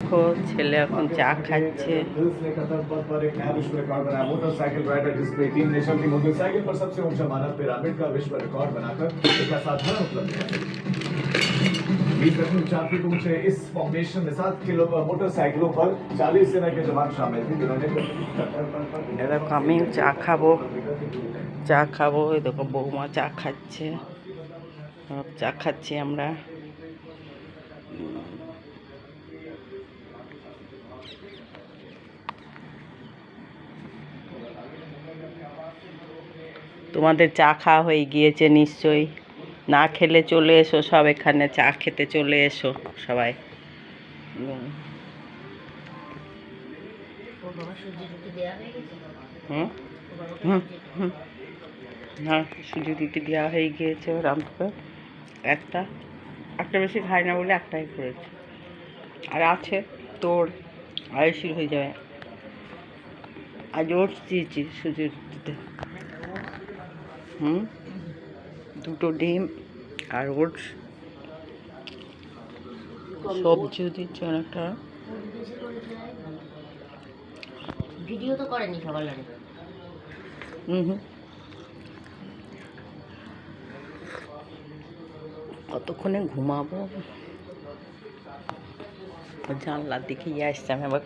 দেখো ছেলে এখন চা খাচ্ছে। मोटरसाइकिल राइडर जिसने 3 नेशन की मोटरसाइकिल पर सबसे ऊंचा मानव पिरामिड का विश्व रिकॉर्ड बनाकर एक असाधारण उपलब्धि हासिल की। 20.4 फीट ऊंचे इस फाउंडेशन में 7 किलो मोटरसाइकिलों पर 40 सेना के जवान शामिल थे जिन्होंने দেখো আমি চা খাবো, এই দেখো বৌমা চা খাচ্ছে, চা খাচ্ছি আমরা। তোমাদের চা খাওয়া হয়ে গিয়েছে নিশ্চয়ই, না খেলে চলে এসো সব, এখানে চা খেতে চলে এসো সবাই। হুম হুম হুম হ্যাঁ, সুজি রুটি দেওয়া হয়ে গিয়েছে রামকে। একটা বেশি খাই না বলে একটাই করেছে, আর আছে তোর আড়াইশির হয়ে যাবে। আজ ওটস দিয়েছি সুজি রুটিতে, দুটো ডিম আর ওটস, সবজিও দিচ্ছে অনেকটা। ভিডিও তো করেনি সকালে। কতক্ষণে ঘুমাবো, জানলার দিকে আসছে আমি আবার।